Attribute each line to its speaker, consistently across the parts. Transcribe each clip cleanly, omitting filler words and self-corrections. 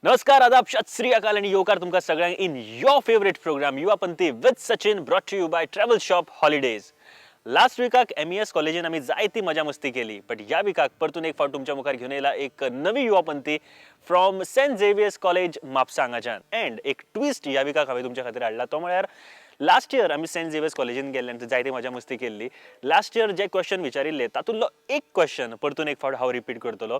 Speaker 1: नमस्कार, आदाब, सत श्री अकाल आणि योकार तुमका सगळ्यांक in your favourite programme Yuvapanthi with Sachin brought to you by travel shop holidays. Last विकाक MES कॉलेजीन आम्ही जायती मजा मस्ती केली, बट या विकाक परतून एक फावट तुमच्या मुखार घेऊन येयला एक नवी Yuvapanthi from Saint Xavier's college Mapusa हांगाच्यान. अँड एक ट्विस्ट या विकाक हांवें तुमच्या खातीर हाडला तो म्हळ्यार लास्ट इयर आम्ही सेंट झेवियर्स कॉलेजीन गेल्ले आनी जायती मजा मस्ती केल्ली. लास्ट इयर जे क्वेश्चन विचारिल्ले तातूंतलो एक क्वेश्चन परतून एक फावट हांव रिपीट करतलो.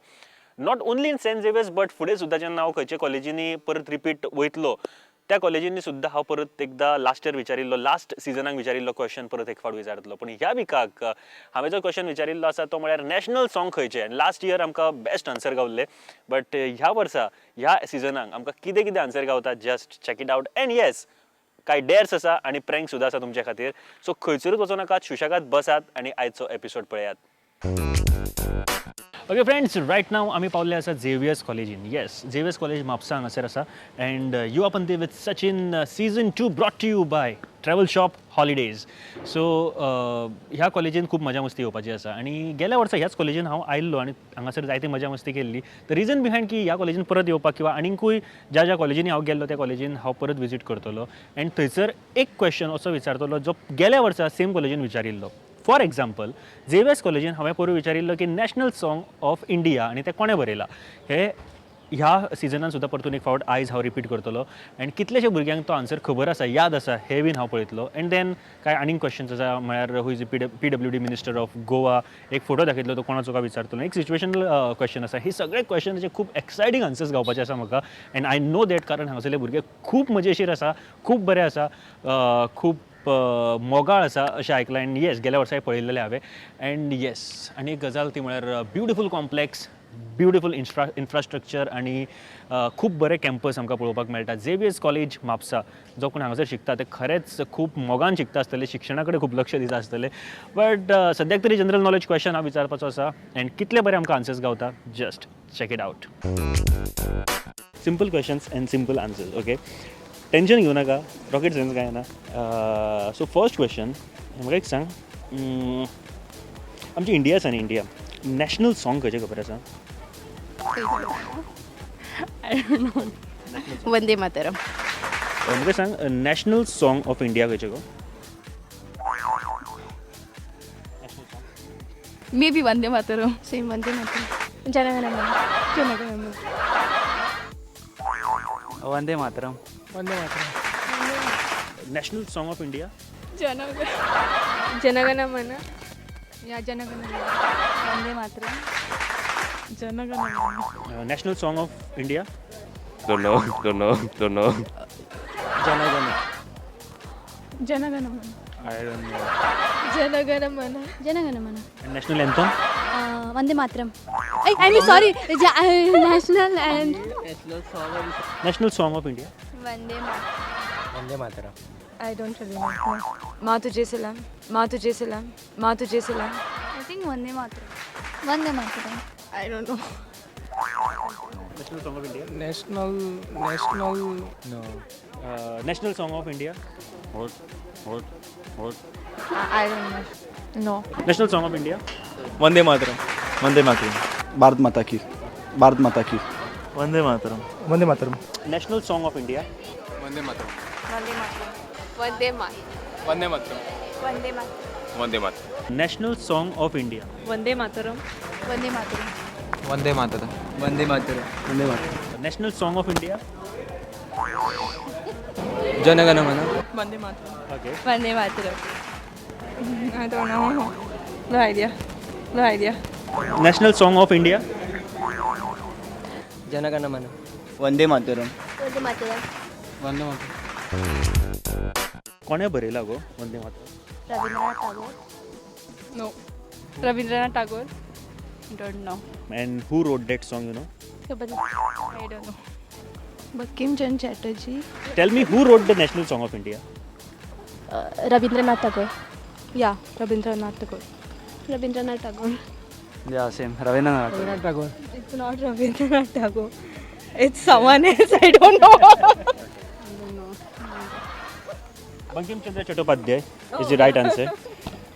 Speaker 1: Not only in saint Xavier's but फुडें सुद्दां जेन्ना हांव खंयच्या कॉलेजींनी परत रिपीट वयतलो त्या कॉलेजींनी सुद्दां हांव परत एकदा लास्ट इयर विचारिल्लो, लास्ट सिजनाक विचारिल्लो क्वेश्चन परत एक फावट विचारतलो. पण ह्या विकाक हांवें जो क्वेश्चन विचारिल्लो आसा तो म्हळ्यार नॅशनल सॉंग खंयचें. लास्ट इयर आमकां बेस्ट आन्सर गावल्ले, बट ह्या वर्सा ह्या सिजनाक आमकां कितें कितें आन्सर गावता just check it out. And yes, कांय डेअर्स आसा आनी प्रँक सुद्दां आसा तुमच्या खातीर. सो खंयसरूच वचूं नाकात, सुशेगाद बसात आनी आयचो एपिसोड पळयात. ओके फ्रेंड्स, रायट नाव आम्ही पावले आसा झेवियर्स कॉलेजीन. येस, झेवियर्स कॉलेज म्हापसा हांगासर आसा. And Yuvapanthi with Sachin season 2 brought to you by travel shop holidays. So ह्या कॉलेजीन खूप मजा मस्ती येवपाची आसा आनी गेल्या वर्सा ह्याच कॉलेजीन हांव आयिल्लो आनी हांगासर जायती मजा मस्ती केल्ली. द रिजन बिहायंड की ह्या कॉलेजीन परत येवपाक किंवा आनीकूय ज्या कॉलेजींनी हांव गेल्लो त्या कॉलेजीन हांव परत विजीट करतलो. अँड थंयसर एक क्वेश्चन असो विचारतलो जो गेल्या वर्सा सेम कॉलेजीन विचारिल्लो. फॉर एक्झाम्पल, झेवियर्स कॉलेजीन हांवें पयरूं विचारिल्लो की नॅशनल सॉंग ऑफ इंडिया आनी तें कोणें बरयलां. हे ह्या सिजनान सुद्दां परतून एक फावट आयज हांव रिपीट करतलो. अँड कितलेशे भुरग्यांक तो आन्सर खबर आसा, याद आसा, हे बीन हांव पळयतलो. अँड देन कांय आनीक क्वेश्चन्स आसा, म्हळ्यार who is PWD minister of Goa, एक फोटो दाखयतलो तो कोणाचो काय विचारतलो. एक सिच्युएशनल क्वेश्चन आसा. ही सगळे क्वेश्चनाचे खूब एक्सायटींग आन्सर्स गावपाचे आसा म्हाका. अँड आय नो दॅट, कारण हांगासरले भुरगे खूब मजेशीर आसा, खूब बरे आसा, खूब मोगाळ आसा अशें आयकलां. अँड येस, गेल्या वर्साय पळयल्लें हांवें. अँड येस, आनी एक गजाल ती म्हळ्यार ब्युटिफूल कॉम्प्लेक्स, ब्युटिफूल इन्फ्रास्ट्रक्चर आनी खूब बरे कॅम्पस आमकां पळोवपाक मेळटा. झेवियर्स कॉलेज म्हापसा जो कोण हांगासर शिकता ते खरेंच खूब मोगान शिकता आसतले, शिक्षणा कडेन खूब लक्ष दिता आसतले. बट सद्याक तरी जनरल नॉलेज क्वेश्चन हांव विचारपाचो आसा. अँड कितले बरे आमकां आन्सर्स गावता, just check it out. Simple questions and simple answers. Okay, tension घेऊ नका, रॉकेट सायन्स काय ना. सो फर्स्ट क्वेश्चन म्हाका एक सांग, आमची इंडिया आसा न्ही, इंडिया नॅशनल सॉंग खंयचें खबर आसा?
Speaker 2: वंदे मातरम.
Speaker 1: म्हाका सांग, नॅशनल सॉंग ऑफ इंडिया खंयचें गो?
Speaker 2: May be Vande Mataram. Same Vande Mataram. Janagana Mana. Janagana Mana.
Speaker 3: Vande Mataram.
Speaker 4: Vande Mataram.
Speaker 1: National song of India?
Speaker 2: Janagana Mana. Yeah Janagana Mana. Vande Mataram.
Speaker 4: Janagana Mana.
Speaker 1: National song of India?
Speaker 5: Don't know.
Speaker 1: Janagana.
Speaker 4: Janagana Mana.
Speaker 1: I don't know.
Speaker 2: Janagana Mana. Janagana Mana.
Speaker 1: National anthem?
Speaker 2: Vande Mataram. I mean sorry, national and
Speaker 1: national song of India?
Speaker 2: Vande Mataram.
Speaker 4: Vande Mataram.
Speaker 2: I don't remember.
Speaker 6: Maa Tujhe Salaam, Maa Tujhe Salaam, Maa Tujhe Salaam.
Speaker 2: I think Vande Mataram. Vande Mataram. I don't know.
Speaker 1: National song of India?
Speaker 4: National no.
Speaker 1: National song of India?
Speaker 2: I don't know. No.
Speaker 1: National song of India?
Speaker 3: Vande Mataram. Vande Mataram.
Speaker 7: Bharat Mata की. भारत माता की.
Speaker 3: Vande Mataram.
Speaker 4: Vande Mataram.
Speaker 1: National song of India?
Speaker 4: Vande Mataram.
Speaker 2: Vande Mataram. Vande Mataram.
Speaker 4: Vande Mataram.
Speaker 2: Vande Mataram.
Speaker 5: Vande Mataram.
Speaker 1: National song of India?
Speaker 6: Vande Mataram.
Speaker 2: Vande Mataram.
Speaker 4: Vande Mataram.
Speaker 3: Vande Mataram. Vande Mataram.
Speaker 1: National song of India?
Speaker 3: Janagana Mana.
Speaker 6: Vande Mataram.
Speaker 1: Okay.
Speaker 2: Vande Mataram.
Speaker 6: I don't know. No idea. No idea.
Speaker 1: National song of India?
Speaker 3: Janagana Mana. Vande Mataram.
Speaker 2: Vande Mataram.
Speaker 4: Vande Mataram.
Speaker 1: कोणे बरयला गो Vande Mataram?
Speaker 2: Rabindranath Tagore.
Speaker 6: No. Rabindranath Tagore.
Speaker 2: Don't know.
Speaker 1: And who wrote that song, you know?
Speaker 6: I don't know.
Speaker 2: Bankimchandra Chatterjee.
Speaker 1: Tell me who wrote the national song of India?
Speaker 2: Rabindranath Tagore. Yeah Rabindranath Tagore. Rabindranath Tagore.
Speaker 3: Yeah same Rabindranath.
Speaker 4: Rabindranath Tagore.
Speaker 6: It's not Rabindranath Tagore. It's someone else. I don't know.
Speaker 1: Bankim Chandra Chattopadhyay is the right answer.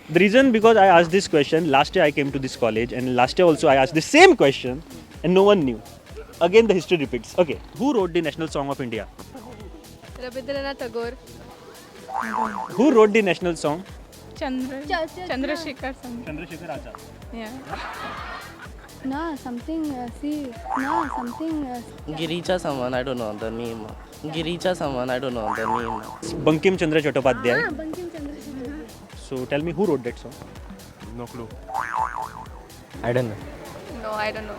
Speaker 1: The reason because I asked this question, last year I came to this college and last year also I asked the same question and no one knew. Again, the history repeats. Okay. Who wrote the national song of India?
Speaker 2: Rabindranath Tagore.
Speaker 1: Who wrote the national song?
Speaker 2: Chandrasekhar.
Speaker 1: Chandrasekhar Azad.
Speaker 2: Yeah.
Speaker 8: No, something,
Speaker 9: Giricha someone, I don't know the name. Giricha someone, I don't know the name.
Speaker 1: Bankim Chandra Chattopadhyay.
Speaker 8: Bankim Chandra Chatterjee.
Speaker 1: So tell me who wrote that song?
Speaker 4: No clue.
Speaker 3: I don't know.
Speaker 2: No, I don't know.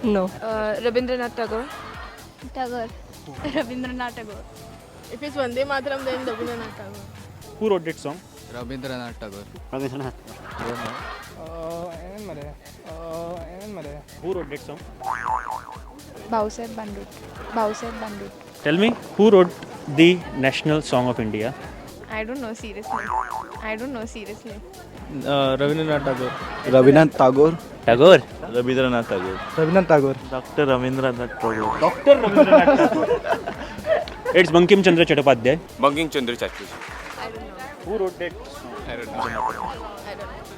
Speaker 6: No.
Speaker 2: Rabindranath Tagore.
Speaker 8: Tagore.
Speaker 2: Rabindranath Tagore. If it's Vande Mataram, then Rabindranath Tagore.
Speaker 1: Who wrote that song?
Speaker 4: Rabindranath Tagore.
Speaker 1: Who wrote that song?
Speaker 8: Bhausaheb Bandut.
Speaker 1: Tell me who wrote the national song of India?
Speaker 2: I don't know seriously.
Speaker 3: Rabindranath Tagore.
Speaker 7: Rabindranath Tagore.
Speaker 5: Tagore.
Speaker 7: Rabindranath Tagore.
Speaker 3: Rabindranath Tagore.
Speaker 5: Dr. Rabindranath Tagore.
Speaker 1: Dr. Rabindranath Tagore. It's Bankim Chandra Chattopadhyay.
Speaker 5: Banking Chandra Chatterjee.
Speaker 1: Who wrote that?
Speaker 4: I don't know.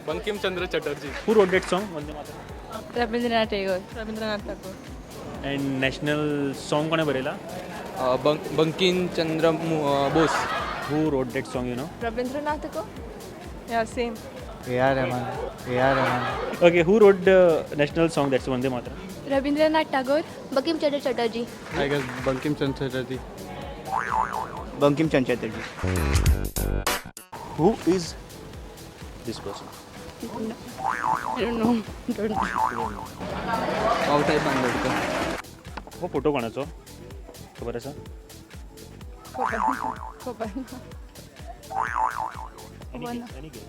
Speaker 4: Bankim Chandra Chatterjee.
Speaker 1: Who wrote that song? Vande Mataram.
Speaker 2: Rabindranath Tagore.
Speaker 1: And national song kone barela?
Speaker 3: Bankim Chandra Bose.
Speaker 1: Who wrote that song? You know?
Speaker 2: Rabindranath Tagore. Yeah, same.
Speaker 3: A.R. Rahman.
Speaker 1: Okay. Who wrote the national song that's Vande Mataram?
Speaker 8: Rabindranath Tagore. Bankim Chandra Chatterjee.
Speaker 3: I guess Bankim Chandra Chatterjee.
Speaker 7: Bankim Chandra Chatterjee.
Speaker 1: Who is this person?
Speaker 2: I don't know.
Speaker 3: Bhausaheb Bandurkar.
Speaker 1: वो photo कोणाचो खबर आसा? Any guess?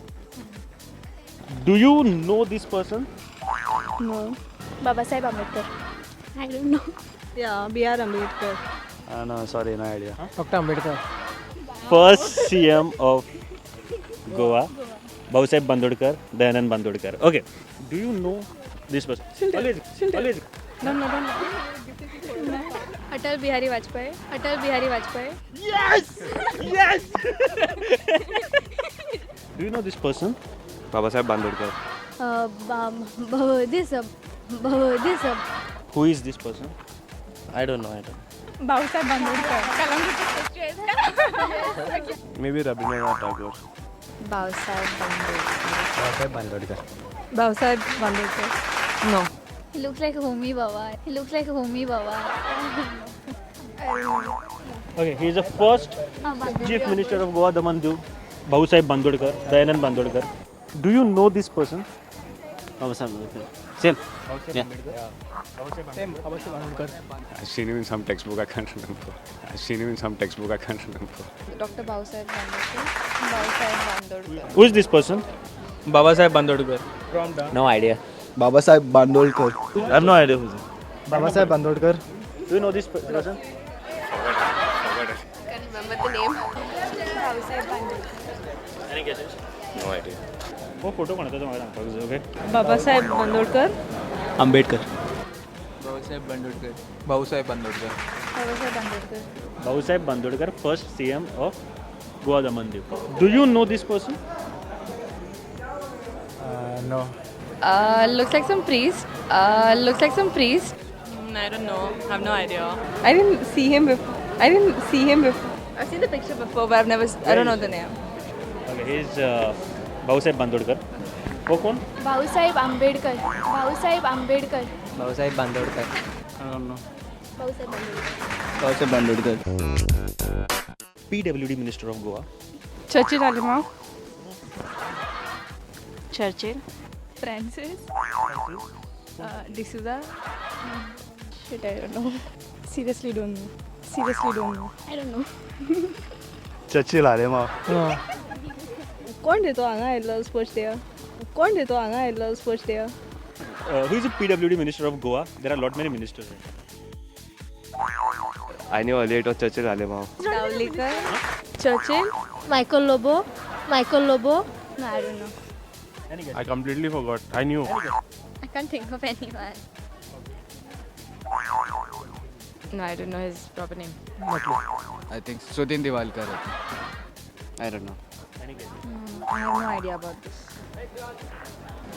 Speaker 1: Do you know this person?
Speaker 8: No. Babasaheb Ambedkar. I don't know.
Speaker 6: Yeah, B.R. Ambedkar.
Speaker 7: No, sorry, no idea.
Speaker 3: Dr. Ambedkar.
Speaker 1: First CM of Goa, Bhausaheb Bandurkar, Dayanand Bandurkar. Okay. Do you know this person? College.
Speaker 2: No. Atal Bihari Vajpayee.
Speaker 1: Yes! Do you know this person?
Speaker 5: Babasaheb Bandurkar.
Speaker 8: This.
Speaker 1: Who is this person?
Speaker 9: I don't know.
Speaker 2: Bhausaheb Bandurkar.
Speaker 5: Maybe Rabindranath Tagore.
Speaker 3: Bhausaheb Bandurkar.
Speaker 6: Bhausaheb Bandurkar. No.
Speaker 8: He looks like Homi Baba.
Speaker 1: Okay, he is the first Chief Minister of Goa, Daman Diu, Bhausaheb Bandurkar, Dayanand Bandurkar. Do you know this person?
Speaker 3: Babasaheb Bandurkar. Same. Yeah.
Speaker 4: I've seen him in some textbook, I can't remember.
Speaker 8: Dr. Bhausaheb Bandurkar.
Speaker 1: Who is this person?
Speaker 3: Babasaheb Bandurkar.
Speaker 9: No idea.
Speaker 7: Babasaheb Bandolkar.
Speaker 5: I have no idea who's it.
Speaker 3: Babasaheb Bandurkar.
Speaker 1: Do you know this person?
Speaker 2: Can't remember the name. Bhausaheb Bandurkar.
Speaker 1: Any guesses?
Speaker 5: No idea.
Speaker 1: वो photo कोणाचा तो मला सांगतो okay
Speaker 6: Babasaheb Bandurkar.
Speaker 7: Ambedkar.
Speaker 3: Babasaheb Bandurkar.
Speaker 4: Bhausaheb Bandurkar.
Speaker 1: Bhausaheb Bandurkar, first CM of Goa, Daman Diu. Do you know this person?
Speaker 3: No.
Speaker 6: Looks like some priest.
Speaker 2: I don't know. I have no idea.
Speaker 6: I didn't see him before. I've seen the picture before, but I don't know the name.
Speaker 1: Okay, he is Bhausaheb Bandurkar. वो कौन?
Speaker 8: Bhausaheb Ambedkar.
Speaker 3: Babasaheb Bandurkar.
Speaker 7: I don't know.
Speaker 8: Bhausaheb Bandurkar.
Speaker 7: Babasaheb Bandurkar.
Speaker 1: PWD Minister of Goa.
Speaker 2: Churchill Alimao. Francis. D'Souza. Shit, I don't know. Seriously don't know.
Speaker 8: I don't know.
Speaker 7: Churchill Alemao.
Speaker 6: कोण देतो हांगा आयिल्लो sports day?
Speaker 1: Who is the PWD Minister of Goa? There are lot many ministers.
Speaker 5: I knew earlier it was Churchill Alemao.
Speaker 6: Davlikar. Churchill.
Speaker 8: Michael Lobo. No, I don't know.
Speaker 1: Any guess?
Speaker 5: I completely forgot. I knew.
Speaker 8: I can't think of anyone.
Speaker 2: No, I don't know his proper name.
Speaker 4: I think Sudhin Diwalkar.
Speaker 3: I don't know.
Speaker 1: Any guess?
Speaker 2: I have no idea about this.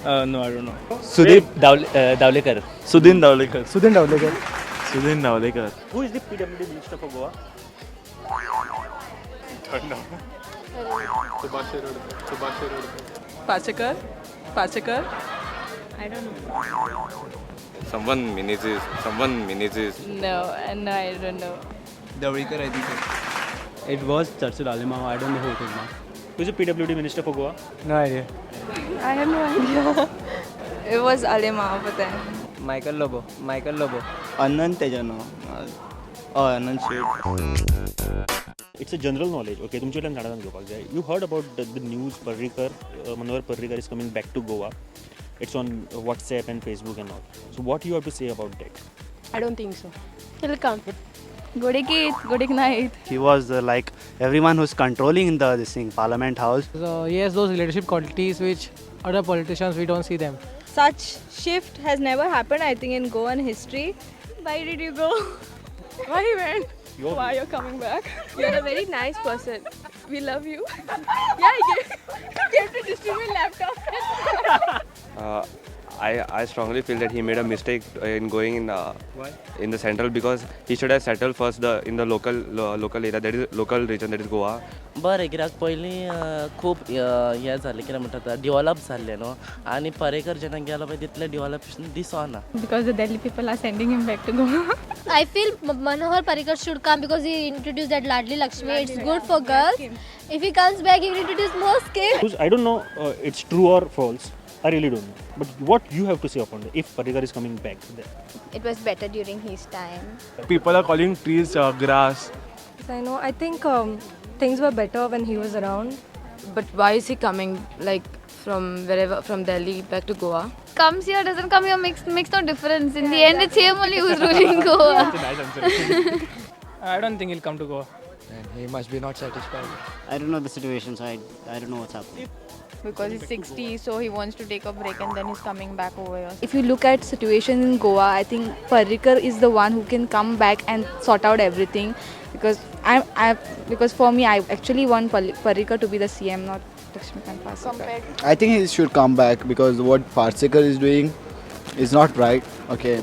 Speaker 3: No, I don't know.
Speaker 9: Sudip Davlikar.
Speaker 7: Sudhin Davlikar.
Speaker 5: Sudhin Navlekar.
Speaker 1: Who is the PWD Minister for Goa?
Speaker 4: Subhash Shirodkar
Speaker 6: Pachekar? Pachekar?
Speaker 2: I don't know.
Speaker 5: Someone Menezes.
Speaker 6: No, I don't know.
Speaker 3: Davulkar, I think.
Speaker 7: It was Churchill Alemao. I don't know who it is now.
Speaker 1: Who is the PWD Minister for Goa?
Speaker 3: No idea.
Speaker 6: I have no idea. It was Alema, pata hai.
Speaker 3: Michael Lobo.
Speaker 7: Anand Tejano. Anand Sheth.
Speaker 1: It's a general knowledge. Okay, तुमच्याकडे जाणून घेवपाक जाय. You heard about the news Parrikar, Manohar Parrikar is coming back to Goa. It's on WhatsApp and Facebook and all. So what you have to say about that?
Speaker 2: I don't think so. He'll come. Godik night.
Speaker 7: He was like everyone who's controlling this thing, Parliament House.
Speaker 3: So he has those leadership qualities which other politicians we don't see them.
Speaker 6: Such shift has never happened, I think, in Goan history. Why did you go? Why you went? Why you're coming back? You're a very nice person. We love you. Yeah, you gave to distribute laptop.
Speaker 5: I strongly feel that he made a mistake in going in the central, because he should have settled first in the local area, that is local region, that is Goa.
Speaker 9: बरें कित्याक पयलीं खूब हें जालें कितें म्हणटा develop जाल्लें न्हू आनी पर्रेकर जेन्ना गेलो पळय तितलें डेवलपेशन दिसना.
Speaker 6: Because the Delhi people are sending him back to Goa.
Speaker 8: I feel Manohar Parrikar should come because he introduced that Ladli Lakshmi. It's good for girls. If he comes back, he will introduce more schemes.
Speaker 1: I don't know it's true or false. I really don't know. But what you have to say upon it if Parrikar is coming back there?
Speaker 8: It was better during his time.
Speaker 5: People are calling trees grass.
Speaker 6: I know. I think things were better when he was around. But why is he coming, like, from Delhi back to Goa?
Speaker 2: Comes here, doesn't come here, makes no difference. In the end, it's him only who's ruling Goa.
Speaker 3: I don't think he'll come to Goa.
Speaker 10: And he must be not satisfied.
Speaker 7: I don't know the situation, so I don't know what's happening.
Speaker 2: Because he's 60, so he wants to take a break and then he's coming back over here.
Speaker 6: If you look at situation in Goa, I think Parrikar is the one who can come back and sort out everything. Because for me, I actually want Parrikar to be the CM, not Lakshmikant Parrikar.
Speaker 3: I think he should come back because what Parrikar is doing is not right. Okay.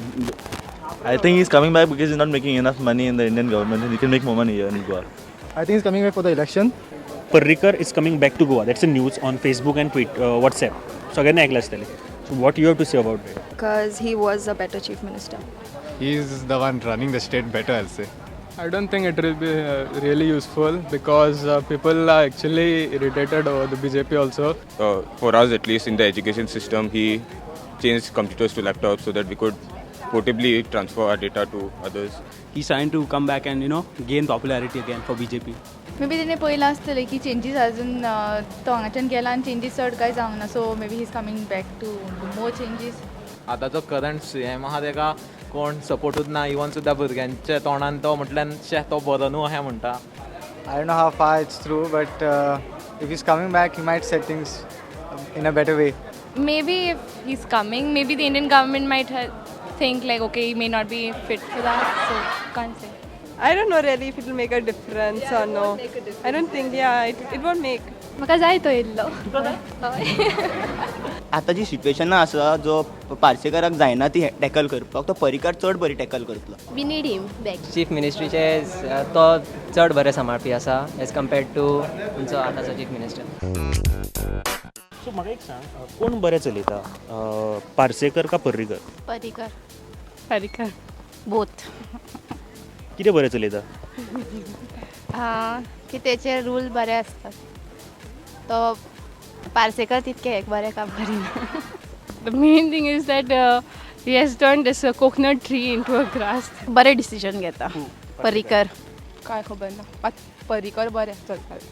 Speaker 5: I think he's coming back because he's not making enough money in the Indian government, and he can make more money here in Goa.
Speaker 3: I think he's coming back for the election.
Speaker 1: Parrikar is coming back to Goa. That's the news on Facebook and WhatsApp. So again, ऐकलं असतं. So what you have to say about it?
Speaker 6: Because he was a better chief minister.
Speaker 10: He is the one running the state better, I'll say.
Speaker 4: I don't think it will be really useful because people are actually irritated over the BJP also.
Speaker 5: For us, at least in the education system, he changed computers to laptops so that we could portably transfer our data to others.
Speaker 7: He's trying to come back and gain popularity again for BJP.
Speaker 2: Maybe तेणे पळयलां आसतलें की changes अजून तो हांगाच्यान गेला आनी changes चड कांय जावंक ना. So maybe he is coming back to more changes.
Speaker 3: आतांचो करंट CM आहा तेका कोण सपोर्टूच ना. इवन सुद्दां भुरग्यांच्या तोंडान तो म्हटल्यार तो बरो न्हू अशें म्हणटा.
Speaker 10: I don't know how far it's true, but if he's coming back, he might set things in a better way.
Speaker 2: Maybe if he's coming, maybe the Indian government might think like, okay, he may not be fit for that. So can't say.
Speaker 6: I don't know really if it will make a difference or no. I don't think, it won't make.
Speaker 2: म्हाका जाय तो येयल्लो.
Speaker 7: आतां जी situation आसा जो पार्सेकराक जायना ती tackle करपाक तो पर्रीकार चड बरी टॅकल करतलो.
Speaker 8: We need him back.
Speaker 3: Chief मिनिस्ट्रीचे तो चड बरें सांबाळपी आसा एज कम्पेर्ड टू तुमचो आतांचो चीफ मिनिस्टर.
Speaker 1: सो म्हाका एक सांग कोण बरें चलयता पार्सेकर का पर्रीकर?
Speaker 2: Parrikar. Both.
Speaker 1: कितें बरें चलयता?
Speaker 2: की तेचे रूल बरे आसतात. तो पार्सेकर तितके एक बरें काम करिना. The main thing is that he has turned this coconut tree into a grass. बरे डिसिजन घेता. Parrikar. काय खबर ना. Parrikar बरें चलता.